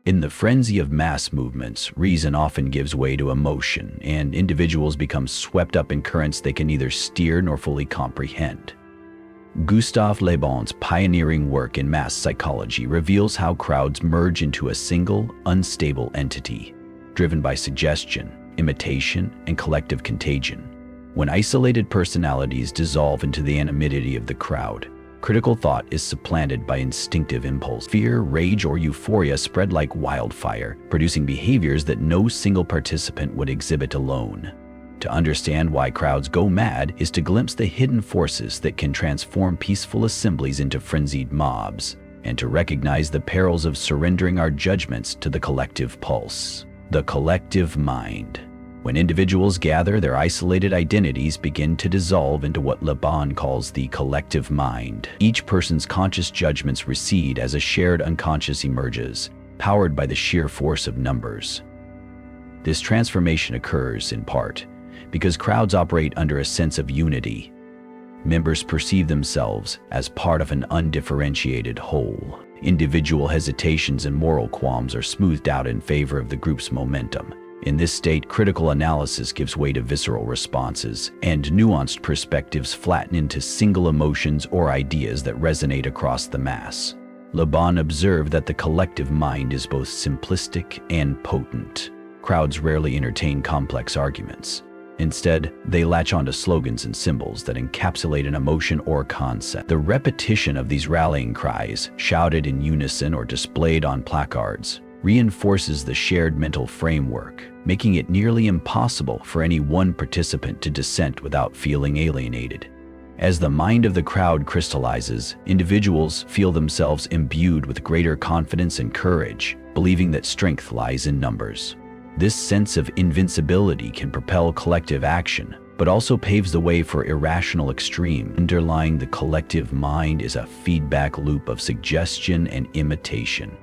In the frenzy of mass movements, reason often gives way to emotion, and individuals become swept up in currents they can neither steer nor fully comprehend. Gustave Le Bon's pioneering work in mass psychology reveals how crowds merge into a single, unstable entity, driven by suggestion, imitation, and collective contagion. When isolated personalities dissolve into the anonymity of the crowd, critical thought is supplanted by instinctive impulse. Fear, rage, or euphoria spread like wildfire, producing behaviors that no single participant would exhibit alone. To understand why crowds go mad is to glimpse the hidden forces that can transform peaceful assemblies into frenzied mobs, and to recognize the perils of surrendering our judgments to the collective pulse. The collective mind. When individuals gather, their isolated identities begin to dissolve into what Le Bon calls the collective mind. Each person's conscious judgments recede as a shared unconscious emerges, powered by the sheer force of numbers. This transformation occurs, in part, because crowds operate under a sense of unity. Members perceive themselves as part of an undifferentiated whole. Individual hesitations and moral qualms are smoothed out in favor of the group's momentum. In this state, critical analysis gives way to visceral responses, and nuanced perspectives flatten into single emotions or ideas that resonate across the mass. Le Bon observed that the collective mind is both simplistic and potent. Crowds rarely entertain complex arguments. Instead, they latch onto slogans and symbols that encapsulate an emotion or concept. The repetition of these rallying cries, shouted in unison or displayed on placards, reinforces the shared mental framework, making it nearly impossible for any one participant to dissent without feeling alienated. As the mind of the crowd crystallizes, individuals feel themselves imbued with greater confidence and courage, believing that strength lies in numbers. This sense of invincibility can propel collective action, but also paves the way for irrational extreme. Underlying the collective mind is a feedback loop of suggestion and imitation.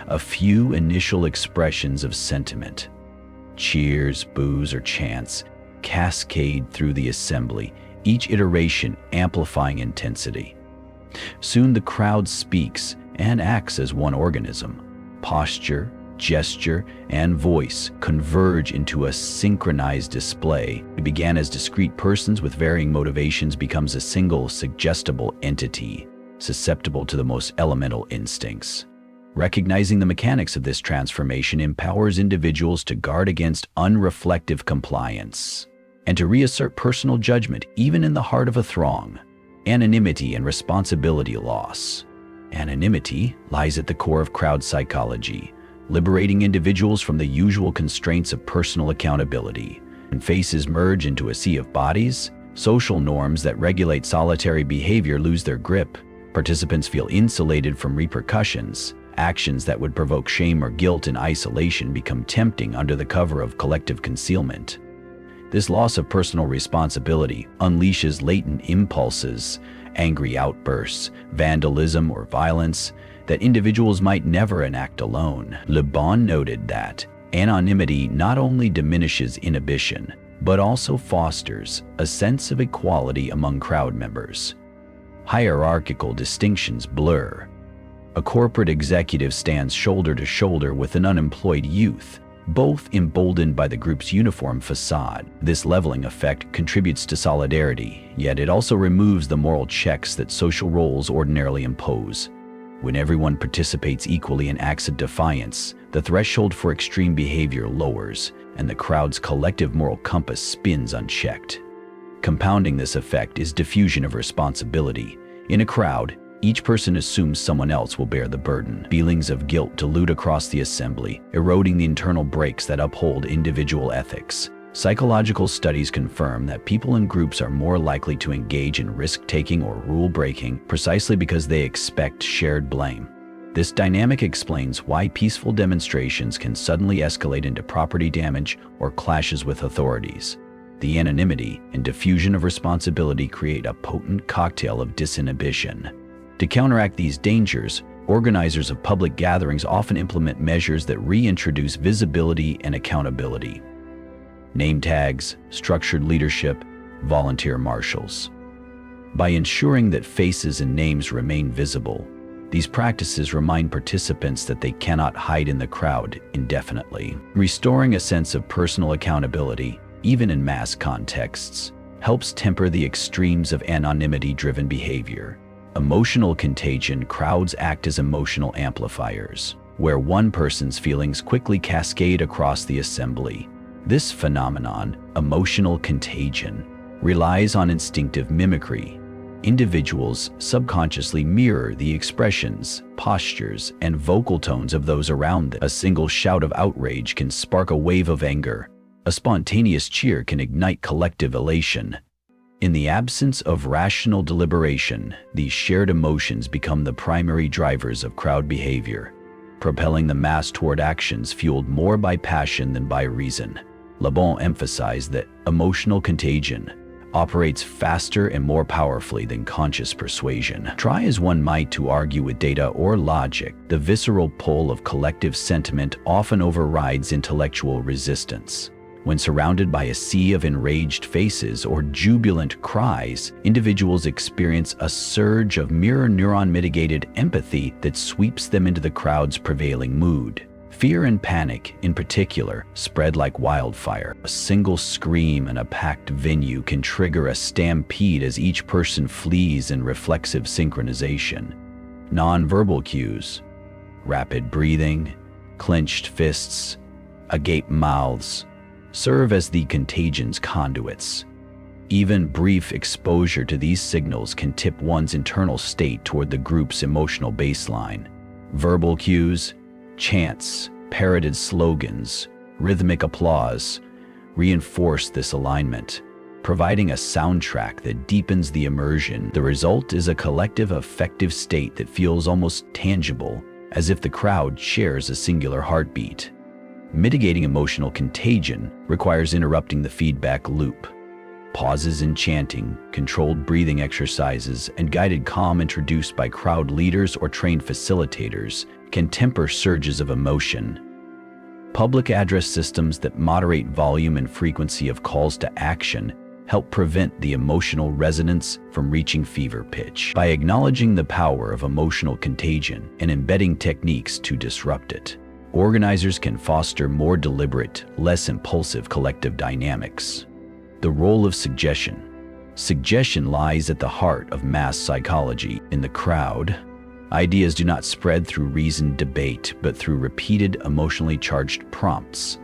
A few initial expressions of sentiment, cheers, boos, or chants, cascade through the assembly, each iteration amplifying intensity. Soon the crowd speaks and acts as one organism. Posture, gesture, and voice converge into a synchronized display. It began as discrete persons with varying motivations becomes a single suggestible entity, susceptible to the most elemental instincts. Recognizing the mechanics of this transformation empowers individuals to guard against unreflective compliance and to reassert personal judgment even in the heart of a throng. Anonymity and responsibility loss. Anonymity lies at the core of crowd psychology, liberating individuals from the usual constraints of personal accountability. When faces merge into a sea of bodies, social norms that regulate solitary behavior lose their grip. Participants feel insulated from repercussions. Actions that would provoke shame or guilt in isolation become tempting under the cover of collective concealment. This loss of personal responsibility unleashes latent impulses, angry outbursts, vandalism, or violence that individuals might never enact alone. Le Bon noted that anonymity not only diminishes inhibition, but also fosters a sense of equality among crowd members. Hierarchical distinctions blur. A corporate executive stands shoulder to shoulder with an unemployed youth, both emboldened by the group's uniform facade. This leveling effect contributes to solidarity, yet it also removes the moral checks that social roles ordinarily impose. When everyone participates equally in acts of defiance, the threshold for extreme behavior lowers, and the crowd's collective moral compass spins unchecked. Compounding this effect is diffusion of responsibility. In a crowd, each person assumes someone else will bear the burden. Feelings of guilt dilute across the assembly, eroding the internal brakes that uphold individual ethics. Psychological studies confirm that people in groups are more likely to engage in risk-taking or rule-breaking precisely because they expect shared blame. This dynamic explains why peaceful demonstrations can suddenly escalate into property damage or clashes with authorities. The anonymity and diffusion of responsibility create a potent cocktail of disinhibition. To counteract these dangers, organizers of public gatherings often implement measures that reintroduce visibility and accountability. Name tags, structured leadership, volunteer marshals. By ensuring that faces and names remain visible, These practices remind participants that they cannot hide in the crowd indefinitely. Restoring a sense of personal accountability, even in mass contexts, helps temper the extremes of anonymity-driven behavior. Emotional contagion: crowds act as emotional amplifiers, where one person's feelings quickly cascade across the assembly. This phenomenon, emotional contagion, relies on instinctive mimicry. Individuals subconsciously mirror the expressions, postures, and vocal tones of those around them. A single shout of outrage can spark a wave of anger. A spontaneous cheer can ignite collective elation. In the absence of rational deliberation, these shared emotions become the primary drivers of crowd behavior, propelling the mass toward actions fueled more by passion than by reason. Le Bon emphasized that emotional contagion operates faster and more powerfully than conscious persuasion. Try as one might to argue with data or logic, the visceral pull of collective sentiment often overrides intellectual resistance. When surrounded by a sea of enraged faces or jubilant cries, individuals experience a surge of mirror neuron-mitigated empathy that sweeps them into the crowd's prevailing mood. Fear and panic, in particular, spread like wildfire. A single scream in a packed venue can trigger a stampede as each person flees in reflexive synchronization. Nonverbal cues: rapid breathing, clenched fists, agape mouths, serve as the contagion's conduits. Even brief exposure to these signals can tip one's internal state toward the group's emotional baseline. Verbal cues: chants, parroted slogans, rhythmic applause reinforce this alignment, providing a soundtrack that deepens the immersion. The result is a collective affective state that feels almost tangible, as if the crowd shares a singular heartbeat. Mitigating emotional contagion requires interrupting the feedback loop. Pauses in chanting, controlled breathing exercises, and guided calm introduced by crowd leaders or trained facilitators can temper surges of emotion. Public address systems that moderate volume and frequency of calls to action help prevent the emotional resonance from reaching fever pitch. By acknowledging the power of emotional contagion and embedding techniques to disrupt it, organizers can foster more deliberate, less impulsive collective dynamics. The role of suggestion. Suggestion lies at the heart of mass psychology. In the crowd, ideas do not spread through reasoned debate, but through repeated emotionally charged prompts,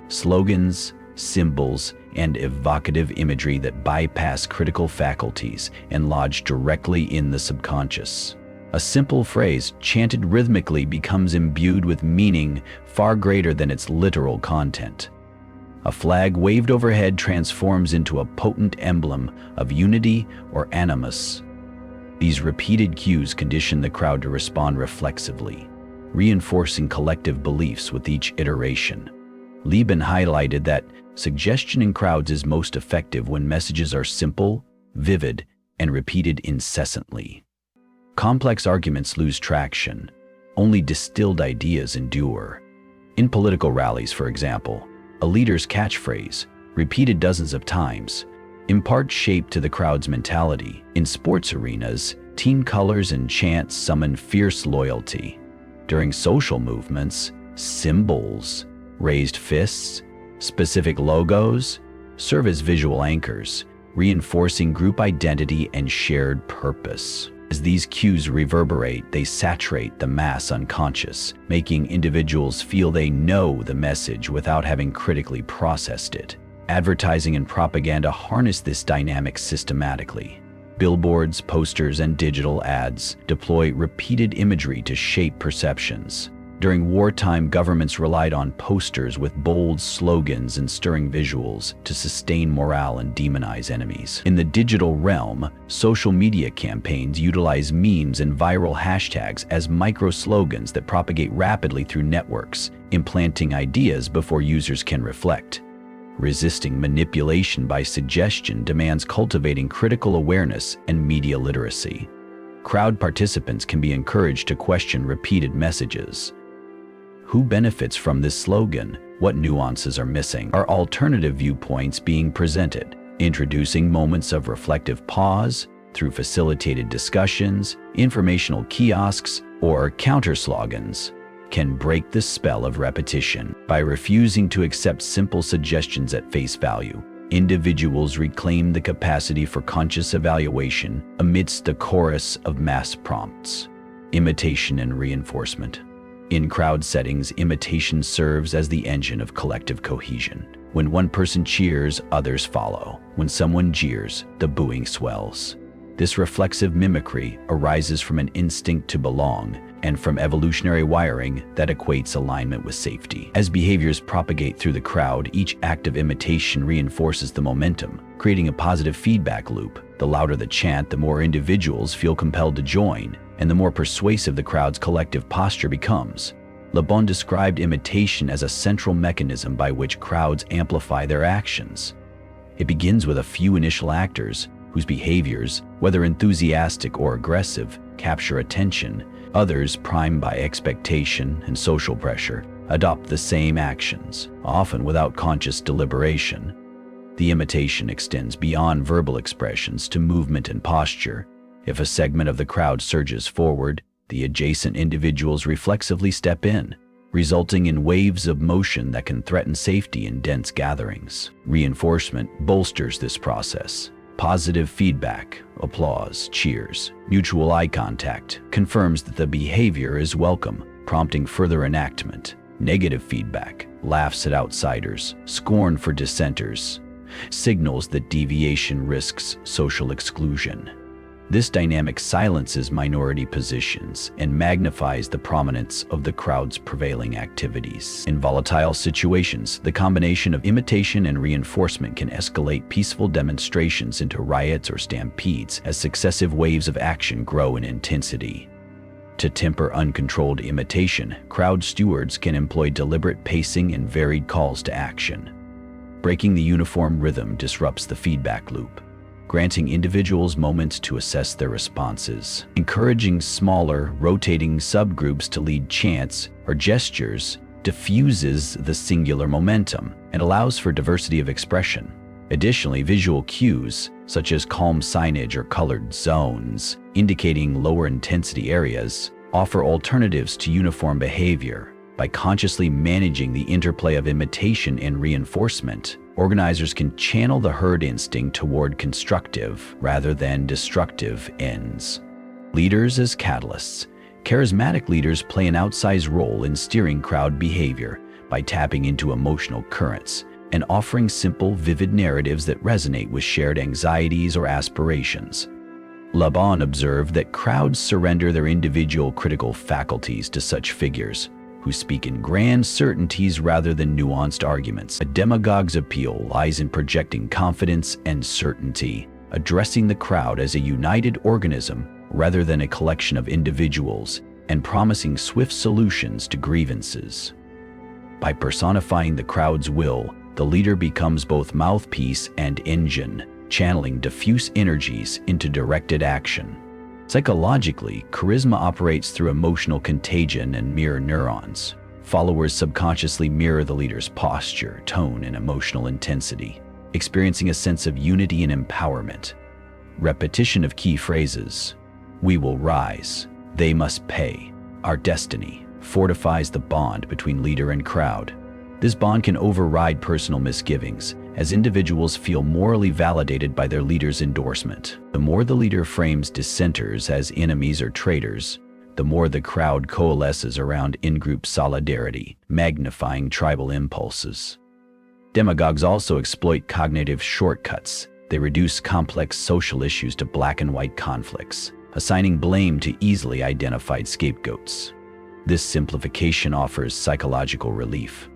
slogans, symbols, and evocative imagery that bypass critical faculties and lodge directly in the subconscious. A simple phrase chanted rhythmically becomes imbued with meaning far greater than its literal content. A flag waved overhead transforms into a potent emblem of unity or animus. These repeated cues condition the crowd to respond reflexively, reinforcing collective beliefs with each iteration. Le Bon highlighted that suggestion in crowds is most effective when messages are simple, vivid, and repeated incessantly. Complex arguments lose traction. Only distilled ideas endure. In political rallies, for example, a leader's catchphrase, repeated dozens of times, imparts shape to the crowd's mentality. In sports arenas, team colors and chants summon fierce loyalty. During social movements, symbols, raised fists, specific logos serve as visual anchors, reinforcing group identity and shared purpose. As these cues reverberate, they saturate the mass unconscious, making individuals feel they know the message without having critically processed it. Advertising and propaganda harness this dynamic systematically. Billboards, posters, and digital ads deploy repeated imagery to shape perceptions. During wartime, governments relied on posters with bold slogans and stirring visuals to sustain morale and demonize enemies. In the digital realm, social media campaigns utilize memes and viral hashtags as micro-slogans that propagate rapidly through networks, implanting ideas before users can reflect. Resisting manipulation by suggestion demands cultivating critical awareness and media literacy. Crowd participants can be encouraged to question repeated messages. Who benefits from this slogan? What nuances are missing? Are alternative viewpoints being presented? Introducing moments of reflective pause through facilitated discussions, informational kiosks, or counter-slogans, can break the spell of repetition. By refusing to accept simple suggestions at face value, individuals reclaim the capacity for conscious evaluation amidst the chorus of mass prompts. Imitation and reinforcement. In crowd settings, imitation serves as the engine of collective cohesion. When one person cheers, others follow. When someone jeers, the booing swells. This reflexive mimicry arises from an instinct to belong and from evolutionary wiring that equates alignment with safety. As behaviors propagate through the crowd, each act of imitation reinforces the momentum, creating a positive feedback loop. The louder the chant, the more individuals feel compelled to join, and the more persuasive the crowd's collective posture becomes. Le Bon described imitation as a central mechanism by which crowds amplify their actions. It begins with a few initial actors whose behaviors, whether enthusiastic or aggressive, capture attention. Others, primed by expectation and social pressure, adopt the same actions, often without conscious deliberation. The imitation extends beyond verbal expressions to movement and posture. If a segment of the crowd surges forward, the adjacent individuals reflexively step in, resulting in waves of motion that can threaten safety in dense gatherings. Reinforcement bolsters this process. Positive feedback, applause, cheers, mutual eye contact confirms that the behavior is welcome, prompting further enactment. Negative feedback, laughs at outsiders, scorn for dissenters, signals that deviation risks social exclusion. This dynamic silences minority positions and magnifies the prominence of the crowd's prevailing activities. In volatile situations, the combination of imitation and reinforcement can escalate peaceful demonstrations into riots or stampedes as successive waves of action grow in intensity. To temper uncontrolled imitation, crowd stewards can employ deliberate pacing and varied calls to action. Breaking the uniform rhythm disrupts the feedback loop, granting individuals moments to assess their responses. Encouraging smaller, rotating subgroups to lead chants or gestures diffuses the singular momentum and allows for diversity of expression. Additionally, visual cues, such as calm signage or colored zones, indicating lower intensity areas, offer alternatives to uniform behavior. By consciously managing the interplay of imitation and reinforcement, organizers can channel the herd instinct toward constructive rather than destructive ends. Leaders as catalysts. Charismatic leaders play an outsized role in steering crowd behavior by tapping into emotional currents and offering simple, vivid narratives that resonate with shared anxieties or aspirations. Le Bon observed that crowds surrender their individual critical faculties to such figures, who speak in grand certainties rather than nuanced arguments. A demagogue's appeal lies in projecting confidence and certainty, addressing the crowd as a united organism rather than a collection of individuals, and promising swift solutions to grievances. By personifying the crowd's will, the leader becomes both mouthpiece and engine, channeling diffuse energies into directed action. Psychologically, charisma operates through emotional contagion and mirror neurons. Followers subconsciously mirror the leader's posture, tone, and emotional intensity, experiencing a sense of unity and empowerment. Repetition of key phrases, "We will rise," "They must pay," "Our destiny," fortifies the bond between leader and crowd. This bond can override personal misgivings, as individuals feel morally validated by their leader's endorsement. The more the leader frames dissenters as enemies or traitors, the more the crowd coalesces around in-group solidarity, magnifying tribal impulses. Demagogues also exploit cognitive shortcuts. They reduce complex social issues to black and white conflicts, assigning blame to easily identified scapegoats. This simplification offers psychological relief.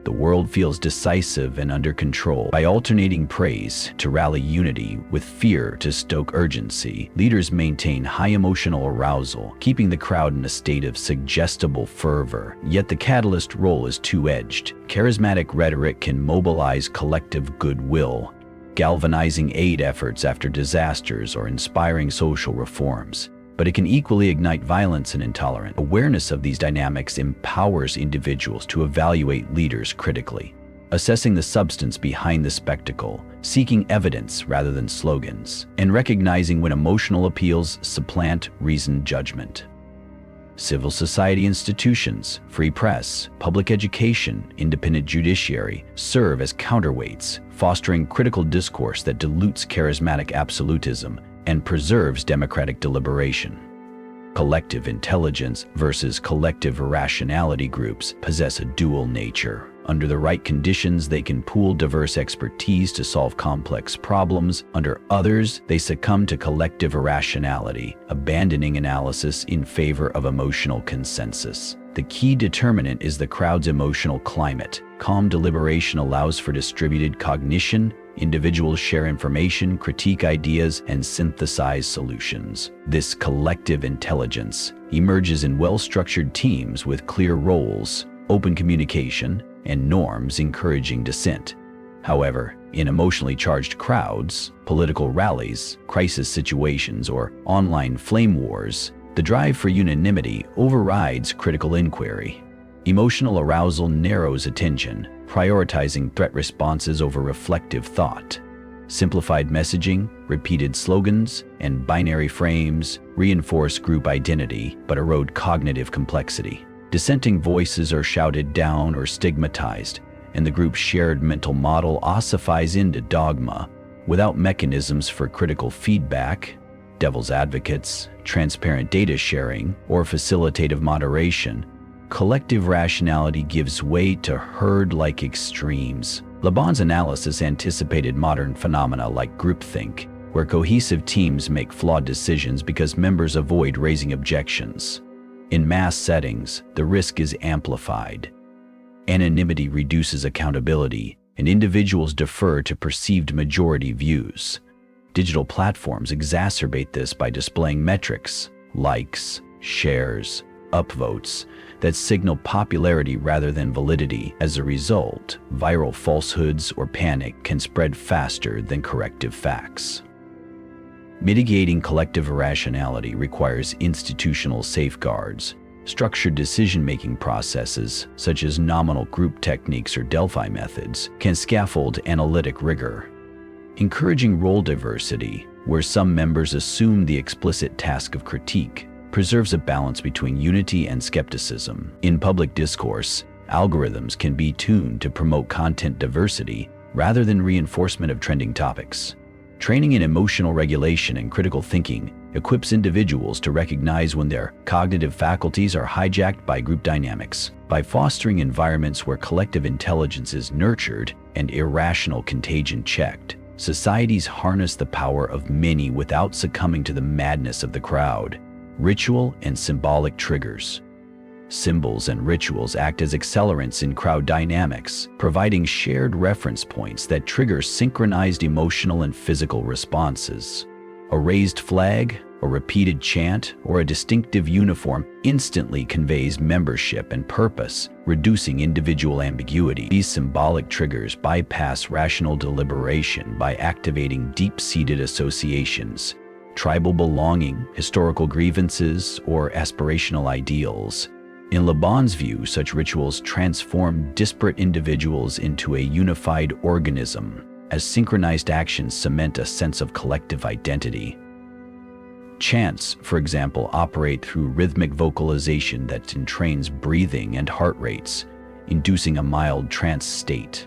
The world feels decisive and under control. By alternating praise to rally unity with fear to stoke urgency, leaders maintain high emotional arousal, keeping the crowd in a state of suggestible fervor. Yet the catalyst role is two-edged. Charismatic rhetoric can mobilize collective goodwill, galvanizing aid efforts after disasters or inspiring social reforms. But it can equally ignite violence and intolerance. Awareness of these dynamics empowers individuals to evaluate leaders critically, assessing the substance behind the spectacle, seeking evidence rather than slogans, and recognizing when emotional appeals supplant reasoned judgment. Civil society institutions, free press, public education, independent judiciary serve as counterweights, fostering critical discourse that dilutes charismatic absolutism and preserves democratic deliberation. Collective intelligence versus collective irrationality groups possess a dual nature. Under the right conditions, they can pool diverse expertise to solve complex problems. Under others, they succumb to collective irrationality, abandoning analysis in favor of emotional consensus. The key determinant is the crowd's emotional climate. Calm deliberation allows for distributed cognition. Individuals share information, critique ideas, and synthesize solutions. This collective intelligence emerges in well-structured teams with clear roles, open communication, and norms encouraging dissent. However, in emotionally charged crowds, political rallies, crisis situations, or online flame wars, the drive for unanimity overrides critical inquiry. Emotional arousal narrows attention, prioritizing threat responses over reflective thought. Simplified messaging, repeated slogans, and binary frames reinforce group identity but erode cognitive complexity. Dissenting voices are shouted down or stigmatized, and the group's shared mental model ossifies into dogma. Without mechanisms for critical feedback, devil's advocates, transparent data sharing, or facilitative moderation, collective rationality gives way to herd-like extremes. Le Bon's analysis anticipated modern phenomena like groupthink, where cohesive teams make flawed decisions because members avoid raising objections. In mass settings, the risk is amplified. Anonymity reduces accountability, and individuals defer to perceived majority views. Digital platforms exacerbate this by displaying metrics, likes, shares, upvotes, that signal popularity rather than validity. As a result, viral falsehoods or panic can spread faster than corrective facts. Mitigating collective irrationality requires institutional safeguards. Structured decision-making processes, such as nominal group techniques or Delphi methods, can scaffold analytic rigor. Encouraging role diversity, where some members assume the explicit task of critique, preserves a balance between unity and skepticism. In public discourse, algorithms can be tuned to promote content diversity rather than reinforcement of trending topics. Training in emotional regulation and critical thinking equips individuals to recognize when their cognitive faculties are hijacked by group dynamics. By fostering environments where collective intelligence is nurtured and irrational contagion checked, societies harness the power of many without succumbing to the madness of the crowd. Ritual and symbolic triggers. Symbols and rituals act as accelerants in crowd dynamics, providing shared reference points that trigger synchronized emotional and physical responses. A raised flag, a repeated chant, or a distinctive uniform instantly conveys membership and purpose, reducing individual ambiguity. These symbolic triggers bypass rational deliberation by activating deep-seated associations, tribal belonging, historical grievances, or aspirational ideals. In Le Bon's view, such rituals transform disparate individuals into a unified organism, as synchronized actions cement a sense of collective identity. Chants, for example, operate through rhythmic vocalization that entrains breathing and heart rates, inducing a mild trance state.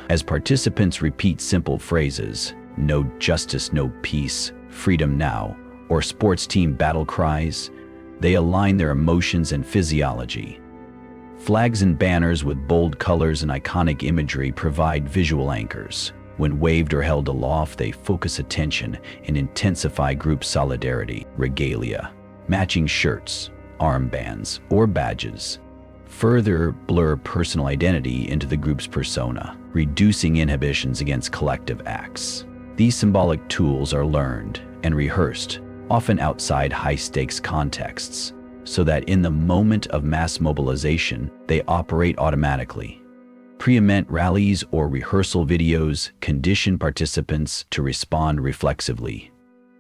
As participants repeat simple phrases, "No justice, no peace," "Freedom now," or sports team battle cries, they align their emotions and physiology. Flags and banners with bold colors and iconic imagery provide visual anchors. When waved or held aloft, they focus attention and intensify group solidarity. Regalia, matching shirts, armbands, or badges further blur personal identity into the group's persona, reducing inhibitions against collective acts. These symbolic tools are learned and rehearsed, often outside high-stakes contexts, so that in the moment of mass mobilization, they operate automatically. Pre-event rallies or rehearsal videos condition participants to respond reflexively.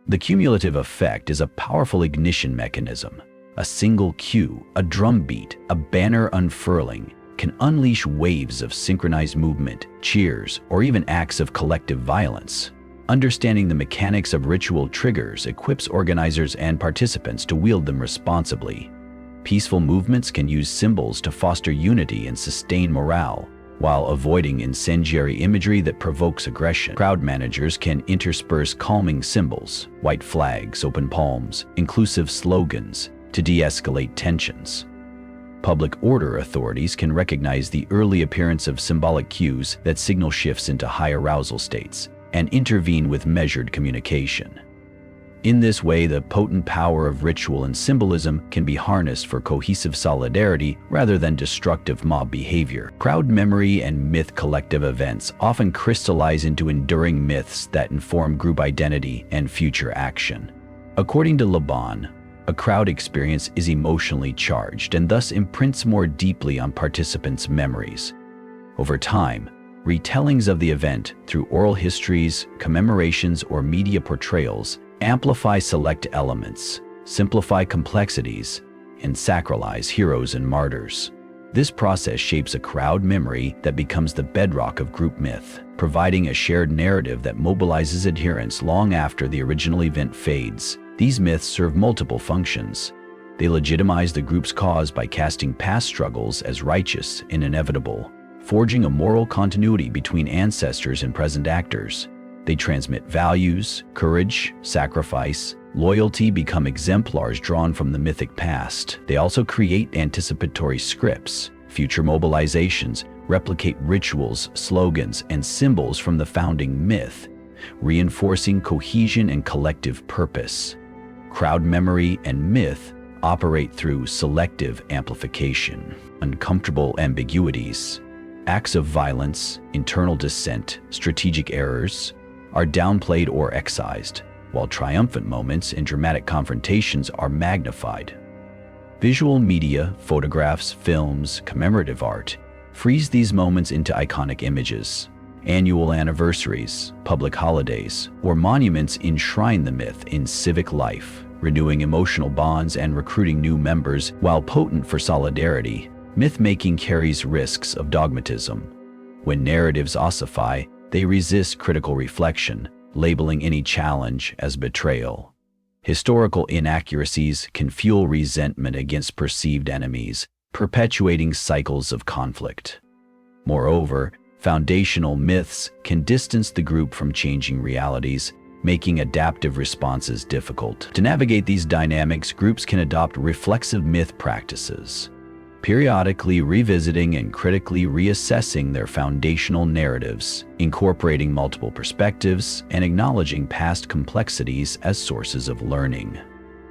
The cumulative effect is a powerful ignition mechanism. A single cue, a drum beat, a banner unfurling can unleash waves of synchronized movement, cheers, or even acts of collective violence. Understanding the mechanics of ritual triggers equips organizers and participants to wield them responsibly. Peaceful movements can use symbols to foster unity and sustain morale, while avoiding incendiary imagery that provokes aggression. Crowd managers can intersperse calming symbols, white flags, open palms, inclusive slogans, to de-escalate tensions. Public order authorities can recognize the early appearance of symbolic cues that signal shifts into high arousal states and intervene with measured communication. In this way, the potent power of ritual and symbolism can be harnessed for cohesive solidarity rather than destructive mob behavior. Crowd memory and myth collective events often crystallize into enduring myths that inform group identity and future action. According to Le Bon, a crowd experience is emotionally charged and thus imprints more deeply on participants' memories. Over time, retellings of the event through oral histories, commemorations, or media portrayals amplify select elements, simplify complexities, and sacralize heroes and martyrs. This process shapes a crowd memory that becomes the bedrock of group myth, providing a shared narrative that mobilizes adherents long after the original event fades. These myths serve multiple functions. They legitimize the group's cause by casting past struggles as righteous and inevitable, forging a moral continuity between ancestors and present actors. They transmit values, courage, sacrifice, loyalty become exemplars drawn from the mythic past. They also create anticipatory scripts. Future mobilizations replicate rituals, slogans, and symbols from the founding myth, reinforcing cohesion and collective purpose. Crowd memory and myth operate through selective amplification. Uncomfortable ambiguities, acts of violence, internal dissent, strategic errors, are downplayed or excised, while triumphant moments and dramatic confrontations are magnified. Visual media, photographs, films, commemorative art freeze these moments into iconic images. Annual anniversaries, public holidays, or monuments enshrine the myth in civic life, renewing emotional bonds and recruiting new members. While potent for solidarity, myth-making carries risks of dogmatism. When narratives ossify, they resist critical reflection, labeling any challenge as betrayal. Historical inaccuracies can fuel resentment against perceived enemies, perpetuating cycles of conflict. Moreover, foundational myths can distance the group from changing realities, making adaptive responses difficult. To navigate these dynamics, groups can adopt reflexive myth practices, periodically revisiting and critically reassessing their foundational narratives, incorporating multiple perspectives, and acknowledging past complexities as sources of learning.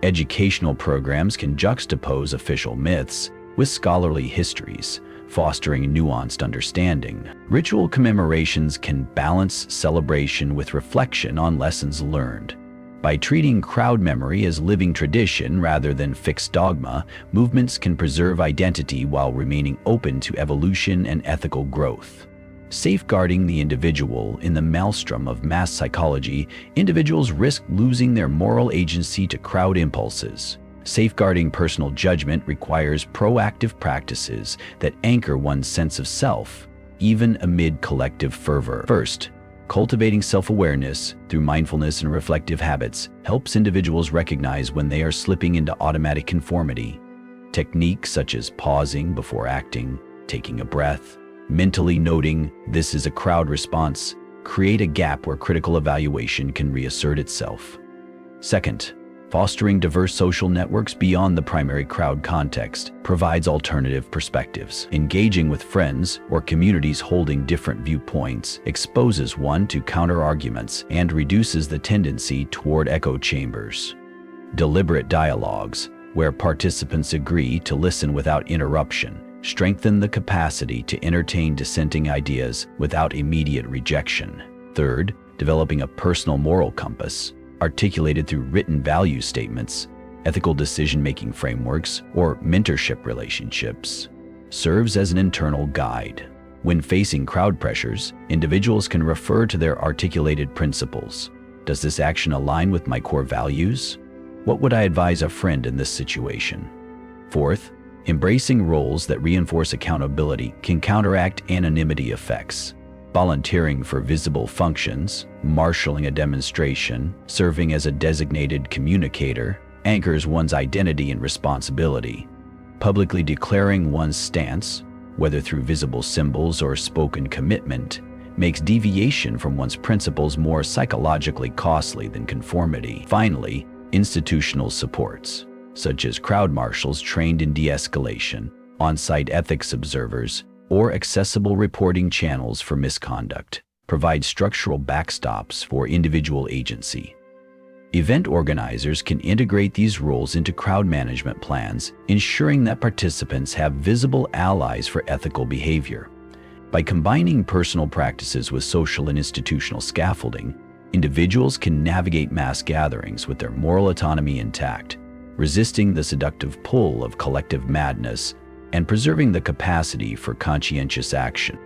Educational programs can juxtapose official myths with scholarly histories, fostering nuanced understanding. Ritual commemorations can balance celebration with reflection on lessons learned. By treating crowd memory as living tradition rather than fixed dogma, movements can preserve identity while remaining open to evolution and ethical growth. Safeguarding the individual in the maelstrom of mass psychology, individuals risk losing their moral agency to crowd impulses. Safeguarding personal judgment requires proactive practices that anchor one's sense of self, even amid collective fervor. First, cultivating self-awareness through mindfulness and reflective habits helps individuals recognize when they are slipping into automatic conformity. Techniques such as pausing before acting, taking a breath, mentally noting this is a crowd response, create a gap where critical evaluation can reassert itself. Second, fostering diverse social networks beyond the primary crowd context provides alternative perspectives. Engaging with friends or communities holding different viewpoints exposes one to counter-arguments and reduces the tendency toward echo chambers. Deliberate dialogues, where participants agree to listen without interruption, strengthen the capacity to entertain dissenting ideas without immediate rejection. Third, developing a personal moral compass, articulated through written value statements, ethical decision-making frameworks, or mentorship relationships, serves as an internal guide. When facing crowd pressures, individuals can refer to their articulated principles. Does this action align with my core values? What would I advise a friend in this situation? Fourth, embracing roles that reinforce accountability can counteract anonymity effects. volunteering for visible functions, marshalling a demonstration, serving as a designated communicator, anchors one's identity and responsibility. Publicly declaring one's stance, whether through visible symbols or spoken commitment, makes deviation from one's principles more psychologically costly than conformity. Finally, institutional supports, such as crowd marshals trained in de-escalation, on-site ethics observers, or accessible reporting channels for misconduct, provide structural backstops for individual agency. Event organizers can integrate these roles into crowd management plans, ensuring that participants have visible allies for ethical behavior. By combining personal practices with social and institutional scaffolding, individuals can navigate mass gatherings with their moral autonomy intact, resisting the seductive pull of collective madness and preserving the capacity for conscientious action.